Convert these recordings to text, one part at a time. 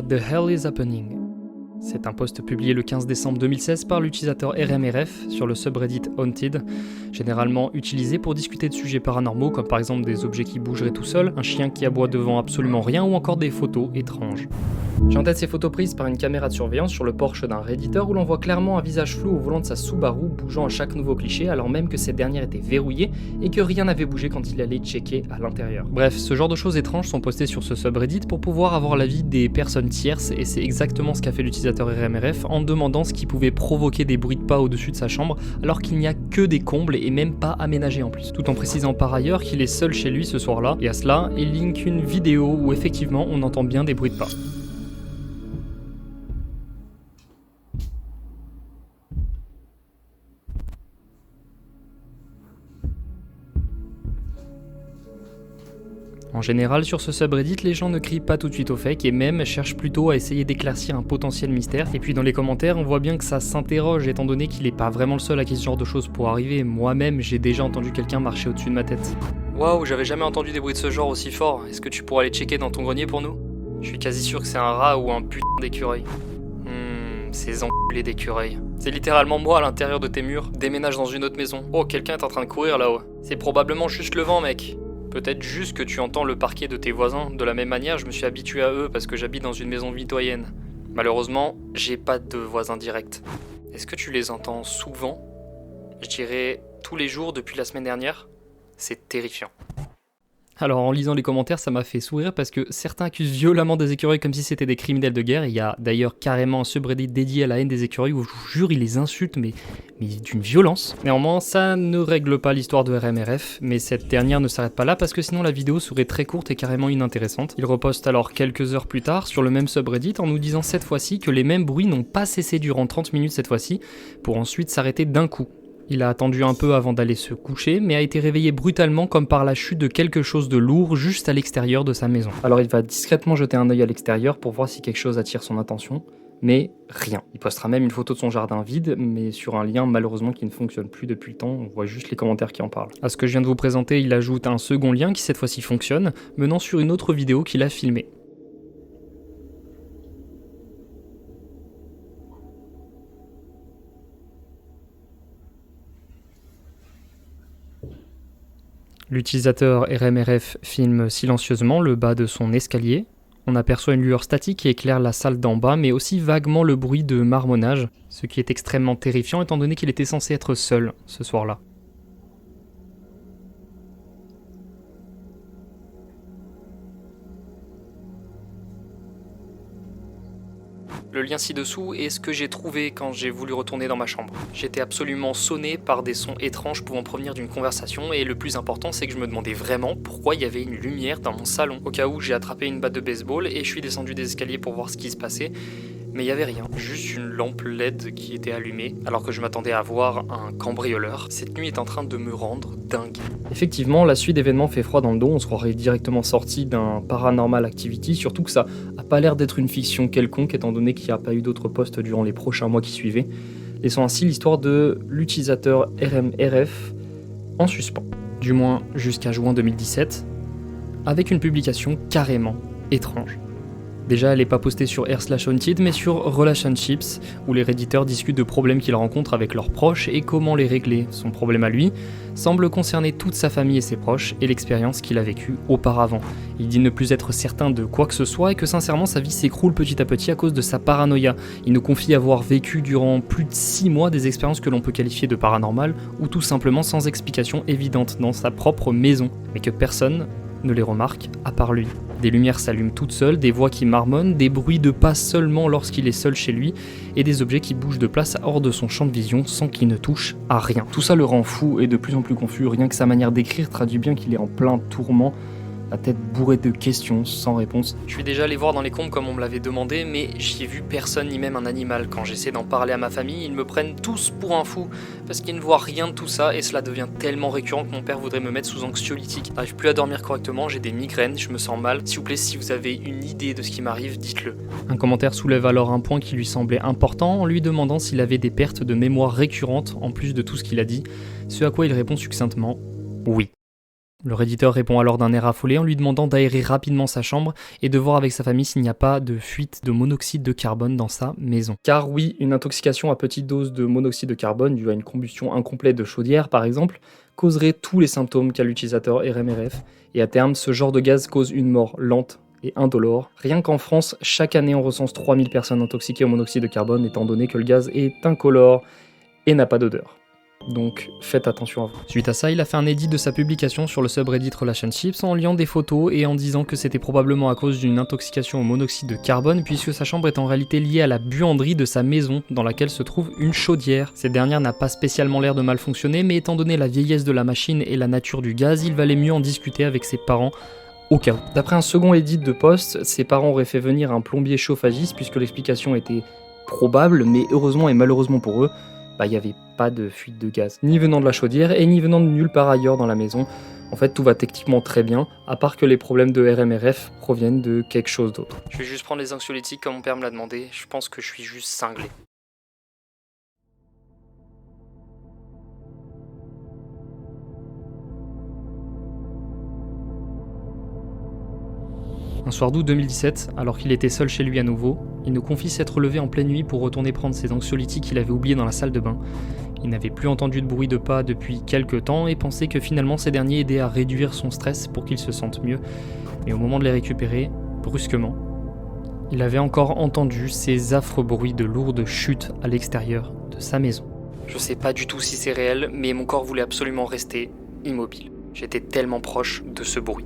The Hell is Happening. C'est un post publié le 15 décembre 2016 par l'utilisateur RMRF sur le subreddit Haunted, généralement utilisé pour discuter de sujets paranormaux comme par exemple des objets qui bougeraient tout seuls, un chien qui aboie devant absolument rien ou encore des photos étranges. J'ai en tête ces photos prises par une caméra de surveillance sur le porche d'un redditeur où l'on voit clairement un visage flou au volant de sa Subaru bougeant à chaque nouveau cliché alors même que cette dernière était verrouillée et que rien n'avait bougé quand il allait checker à l'intérieur. Bref, ce genre de choses étranges sont postées sur ce subreddit pour pouvoir avoir l'avis des personnes tierces et c'est exactement ce qu'a fait l'utilisateur RMRF en demandant ce qui pouvait provoquer des bruits de pas au-dessus de sa chambre alors qu'il n'y a que des combles et même pas aménagés en plus. Tout en précisant par ailleurs qu'il est seul chez lui ce soir-là et à cela, il link une vidéo où effectivement on entend bien des bruits de pas. En général, sur ce subreddit, les gens ne crient pas tout de suite au fake et même cherchent plutôt à essayer d'éclaircir un potentiel mystère. Et puis dans les commentaires, on voit bien que ça s'interroge étant donné qu'il est pas vraiment le seul à qui ce genre de choses pourrait arriver. Moi-même, j'ai déjà entendu quelqu'un marcher au-dessus de ma tête. Waouh, j'avais jamais entendu des bruits de ce genre aussi forts. Est-ce que tu pourrais aller checker dans ton grenier pour nous? Je suis quasi sûr que c'est un rat ou un putain d'écureuil. Ces enculés d'écureuils. C'est littéralement moi à l'intérieur de tes murs. Déménage dans une autre maison. Oh, quelqu'un est en train de courir là-haut. C'est probablement juste le vent, mec. Peut-être juste que tu entends le parquet de tes voisins. De la même manière, je me suis habitué à eux parce que j'habite dans une maison mitoyenne. Malheureusement, j'ai pas de voisins directs. Est-ce que tu les entends souvent? Je dirais tous les jours depuis la semaine dernière. C'est terrifiant. Alors en lisant les commentaires, ça m'a fait sourire parce que certains accusent violemment des écureuils comme si c'était des criminels de guerre. Il y a d'ailleurs carrément un subreddit dédié à la haine des écureuils où je vous jure, ils les insultent mais d'une violence. Néanmoins, ça ne règle pas l'histoire de RMRF, mais cette dernière ne s'arrête pas là parce que sinon la vidéo serait très courte et carrément inintéressante. Il reposte alors quelques heures plus tard sur le même subreddit en nous disant cette fois-ci que les mêmes bruits n'ont pas cessé durant 30 minutes cette fois-ci, pour ensuite s'arrêter d'un coup. Il a attendu un peu avant d'aller se coucher, mais a été réveillé brutalement comme par la chute de quelque chose de lourd juste à l'extérieur de sa maison. Alors il va discrètement jeter un œil à l'extérieur pour voir si quelque chose attire son attention, mais rien. Il postera même une photo de son jardin vide, mais sur un lien malheureusement qui ne fonctionne plus depuis le temps, on voit juste les commentaires qui en parlent. À ce que je viens de vous présenter, il ajoute un second lien qui cette fois-ci fonctionne, menant sur une autre vidéo qu'il a filmée. L'utilisateur RMRF filme silencieusement le bas de son escalier. On aperçoit une lueur statique qui éclaire la salle d'en bas, mais aussi vaguement le bruit de marmonnage, ce qui est extrêmement terrifiant étant donné qu'il était censé être seul ce soir-là. Le lien ci-dessous est ce que j'ai trouvé quand j'ai voulu retourner dans ma chambre. J'étais absolument sonné par des sons étranges pouvant provenir d'une conversation et le plus important c'est que je me demandais vraiment pourquoi il y avait une lumière dans mon salon. Au cas où j'ai attrapé une batte de baseball et je suis descendu des escaliers pour voir ce qui se passait. Mais il n'y avait rien, juste une lampe LED qui était allumée alors que je m'attendais à voir un cambrioleur. Cette nuit est en train de me rendre dingue. Effectivement, la suite d'événements fait froid dans le dos, on se croirait directement sorti d'un Paranormal Activity, surtout que ça a pas l'air d'être une fiction quelconque étant donné qu'il n'y a pas eu d'autres posts durant les prochains mois qui suivaient, laissant ainsi l'histoire de l'utilisateur RMRF en suspens, du moins jusqu'à juin 2017, avec une publication carrément étrange. Déjà, elle n'est pas postée sur r/haunted, mais sur Relationships, où les redditeurs discutent de problèmes qu'ils rencontrent avec leurs proches et comment les régler. Son problème à lui semble concerner toute sa famille et ses proches, et l'expérience qu'il a vécue auparavant. Il dit ne plus être certain de quoi que ce soit, et que sincèrement sa vie s'écroule petit à petit à cause de sa paranoïa. Il nous confie avoir vécu durant plus de 6 mois des expériences que l'on peut qualifier de paranormales, ou tout simplement sans explication évidente dans sa propre maison, mais que personne ne les remarque à part lui. Des lumières s'allument toutes seules, des voix qui marmonnent, des bruits de pas seulement lorsqu'il est seul chez lui, et des objets qui bougent de place hors de son champ de vision sans qu'il ne touche à rien. Tout ça le rend fou et de plus en plus confus, rien que sa manière d'écrire traduit bien qu'il est en plein tourment, la tête bourrée de questions sans réponse. Je suis déjà allé voir dans les combes comme on me l'avait demandé, mais j'y ai vu personne ni même un animal. Quand j'essaie d'en parler à ma famille, ils me prennent tous pour un fou, parce qu'ils ne voient rien de tout ça, et cela devient tellement récurrent que mon père voudrait me mettre sous anxiolytique. J'arrive plus à dormir correctement, j'ai des migraines, je me sens mal. S'il vous plaît, si vous avez une idée de ce qui m'arrive, dites-le. Un commentaire soulève alors un point qui lui semblait important, en lui demandant s'il avait des pertes de mémoire récurrentes, en plus de tout ce qu'il a dit, ce à quoi il répond succinctement « oui ». Le Redditeur répond alors d'un air affolé en lui demandant d'aérer rapidement sa chambre et de voir avec sa famille s'il n'y a pas de fuite de monoxyde de carbone dans sa maison. Car oui, une intoxication à petite dose de monoxyde de carbone due à une combustion incomplète de chaudière par exemple, causerait tous les symptômes qu'a l'utilisateur RMRF, et à terme, ce genre de gaz cause une mort lente et indolore. Rien qu'en France, chaque année on recense 3000 personnes intoxiquées au monoxyde de carbone étant donné que le gaz est incolore et n'a pas d'odeur. Donc faites attention à vous. Suite à ça, il a fait un edit de sa publication sur le subreddit Relationships en liant des photos et en disant que c'était probablement à cause d'une intoxication au monoxyde de carbone puisque sa chambre est en réalité liée à la buanderie de sa maison dans laquelle se trouve une chaudière. Cette dernière n'a pas spécialement l'air de mal fonctionner mais étant donné la vieillesse de la machine et la nature du gaz, il valait mieux en discuter avec ses parents au cas où. D'après un second edit de post, ses parents auraient fait venir un plombier chauffagiste puisque l'explication était probable, mais heureusement et malheureusement pour eux, il n'y avait pas de fuite de gaz, ni venant de la chaudière et ni venant de nulle part ailleurs dans la maison. En fait, tout va techniquement très bien, à part que les problèmes de RMRF proviennent de quelque chose d'autre. Je vais juste prendre les anxiolytiques comme mon père me l'a demandé, je pense que je suis juste cinglé. Un soir d'août 2017, alors qu'il était seul chez lui à nouveau, il nous confie s'être levé en pleine nuit pour retourner prendre ses anxiolytiques qu'il avait oubliés dans la salle de bain. Il n'avait plus entendu de bruit de pas depuis quelques temps et pensait que finalement ces derniers aidaient à réduire son stress pour qu'il se sente mieux. Mais au moment de les récupérer, brusquement, il avait encore entendu ces affreux bruits de lourdes chutes à l'extérieur de sa maison. Je sais pas du tout si c'est réel, mais mon corps voulait absolument rester immobile. J'étais tellement proche de ce bruit.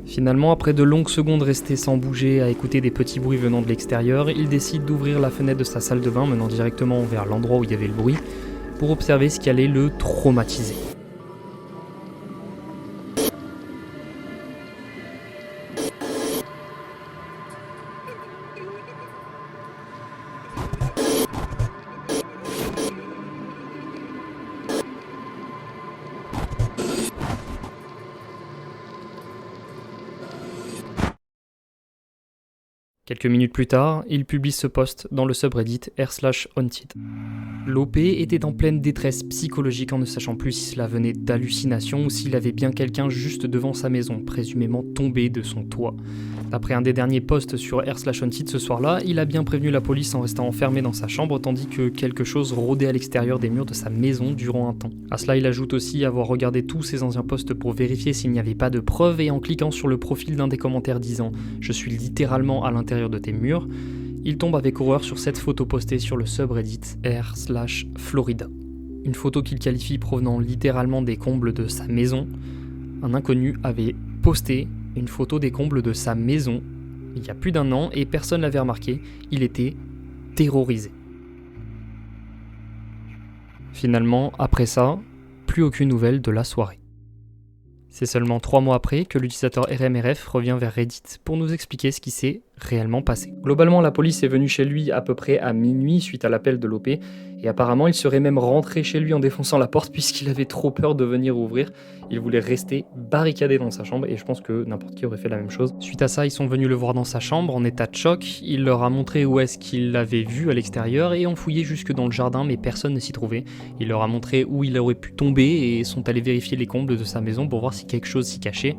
Finalement, après de longues secondes restées sans bouger à écouter des petits bruits venant de l'extérieur, il décide d'ouvrir la fenêtre de sa salle de bain menant directement vers l'endroit où il y avait le bruit pour observer ce qui allait le traumatiser. Quelques minutes plus tard, il publie ce post dans le subreddit r/haunted. L'OP était en pleine détresse psychologique en ne sachant plus si cela venait d'hallucinations ou s'il avait bien quelqu'un juste devant sa maison, présumément tombé de son toit. D'après un des derniers posts sur r/haunted ce soir-là, il a bien prévenu la police en restant enfermé dans sa chambre tandis que quelque chose rôdait à l'extérieur des murs de sa maison durant un temps. À cela, il ajoute aussi avoir regardé tous ses anciens posts pour vérifier s'il n'y avait pas de preuves et en cliquant sur le profil d'un des commentaires disant « Je suis littéralement à l'intérieur de tes murs », il tombe avec horreur sur cette photo postée sur le subreddit r/Florida. Une photo qu'il qualifie provenant littéralement des combles de sa maison. Un inconnu avait posté une photo des combles de sa maison il y a plus d'1 an et personne l'avait remarqué, il était terrorisé. Finalement, après ça, plus aucune nouvelle de la soirée. C'est seulement 3 mois après que l'utilisateur RMRF revient vers Reddit pour nous expliquer ce qui s'est réellement passé. Globalement, la police est venue chez lui à peu près à minuit suite à l'appel de l'OP, et apparemment il serait même rentré chez lui en défonçant la porte puisqu'il avait trop peur de venir ouvrir. Il voulait rester barricadé dans sa chambre et je pense que n'importe qui aurait fait la même chose. Suite à ça, ils sont venus le voir dans sa chambre en état de choc, il leur a montré où est-ce qu'il l'avait vu à l'extérieur et ont fouillé jusque dans le jardin mais personne ne s'y trouvait. Il leur a montré où il aurait pu tomber et sont allés vérifier les combles de sa maison pour voir si quelque chose s'y cachait.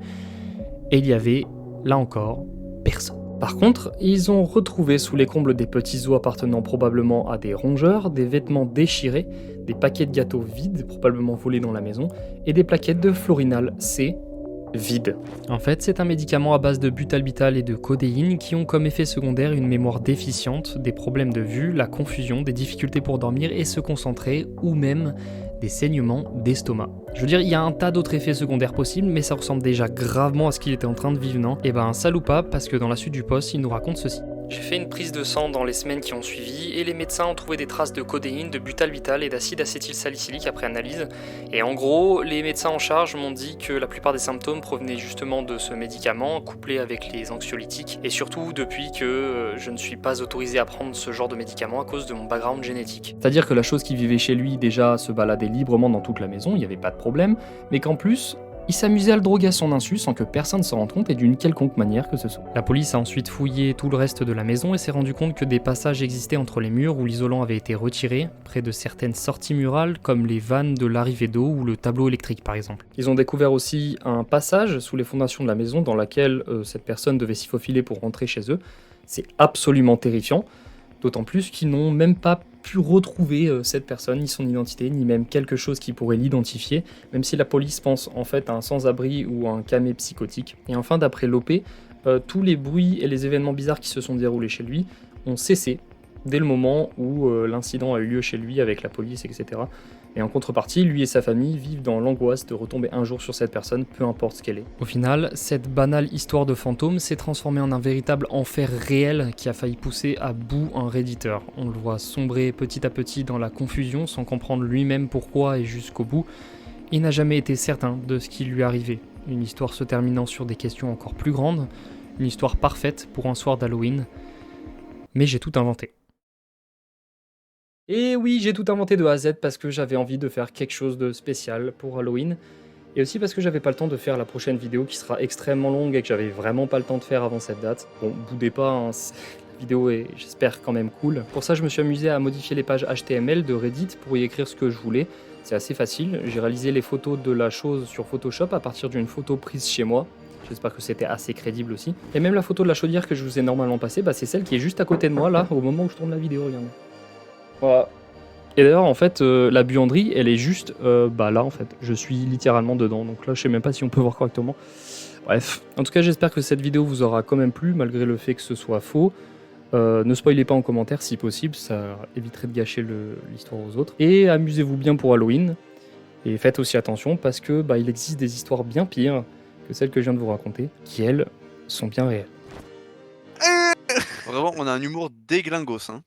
Et il y avait, là encore, personne. Par contre, ils ont retrouvé sous les combles des petits os appartenant probablement à des rongeurs, des vêtements déchirés, des paquets de gâteaux vides, probablement volés dans la maison, et des plaquettes de Florinal C vides. En fait, c'est un médicament à base de butalbital et de codéine qui ont comme effet secondaire une mémoire déficiente, des problèmes de vue, la confusion, des difficultés pour dormir et se concentrer, ou même des saignements d'estomac. Je veux dire, il y a un tas d'autres effets secondaires possibles, mais ça ressemble déjà gravement à ce qu'il était en train de vivre, non ? Et ben, ça loupe pas, parce que dans la suite du post, il nous raconte ceci. J'ai fait une prise de sang dans les semaines qui ont suivi et les médecins ont trouvé des traces de codéine, de butalbital et d'acide acétylsalicylique après analyse. Et en gros, les médecins en charge m'ont dit que la plupart des symptômes provenaient justement de ce médicament, couplé avec les anxiolytiques, et surtout depuis que je ne suis pas autorisé à prendre ce genre de médicament à cause de mon background génétique. C'est-à-dire que la chose qui vivait chez lui déjà se baladait librement dans toute la maison, il n'y avait pas de problème, mais qu'en plus, Il s'amusait à le droguer à son insu sans que personne s'en rende compte et d'une quelconque manière que ce soit. La police a ensuite fouillé tout le reste de la maison et s'est rendu compte que des passages existaient entre les murs où l'isolant avait été retiré, près de certaines sorties murales comme les vannes de l'arrivée d'eau ou le tableau électrique par exemple. Ils ont découvert aussi un passage sous les fondations de la maison dans laquelle cette personne devait s'y faufiler pour rentrer chez eux. C'est absolument terrifiant, d'autant plus qu'ils n'ont même pas pu retrouver cette personne, ni son identité, ni même quelque chose qui pourrait l'identifier, même si la police pense en fait à un sans-abri ou à un camé psychotique. Et enfin, d'après l'OP, tous les bruits et les événements bizarres qui se sont déroulés chez lui ont cessé dès le moment où l'incident a eu lieu chez lui avec la police, etc. Et en contrepartie, lui et sa famille vivent dans l'angoisse de retomber un jour sur cette personne, peu importe ce qu'elle est. Au final, cette banale histoire de fantôme s'est transformée en un véritable enfer réel qui a failli pousser à bout un redditeur. On le voit sombrer petit à petit dans la confusion sans comprendre lui-même pourquoi et jusqu'au bout. Il n'a jamais été certain de ce qui lui arrivait. Une histoire se terminant sur des questions encore plus grandes, une histoire parfaite pour un soir d'Halloween. Mais j'ai tout inventé. Et oui, j'ai tout inventé de A à Z parce que j'avais envie de faire quelque chose de spécial pour Halloween. Et aussi parce que j'avais pas le temps de faire la prochaine vidéo qui sera extrêmement longue et que j'avais vraiment pas le temps de faire avant cette date. Bon, boudez pas, hein, la vidéo est, j'espère, quand même cool. Pour ça, je me suis amusé à modifier les pages HTML de Reddit pour y écrire ce que je voulais. C'est assez facile. J'ai réalisé les photos de la chose sur Photoshop à partir d'une photo prise chez moi. J'espère que c'était assez crédible aussi. Et même la photo de la chaudière que je vous ai normalement passée, c'est celle qui est juste à côté de moi, là, au moment où je tourne la vidéo, regardez. Voilà. Et d'ailleurs, en fait, la buanderie, elle est juste là, en fait. Je suis littéralement dedans, donc là, je sais même pas si on peut voir correctement. Bref, en tout cas, j'espère que cette vidéo vous aura quand même plu, malgré le fait que ce soit faux. Ne spoilez pas en commentaire si possible, ça éviterait de gâcher l'histoire aux autres. Et amusez-vous bien pour Halloween. Et faites aussi attention, parce que il existe des histoires bien pires que celles que je viens de vous raconter, qui, elles, sont bien réelles. Vraiment, on a un humour déglingos, hein.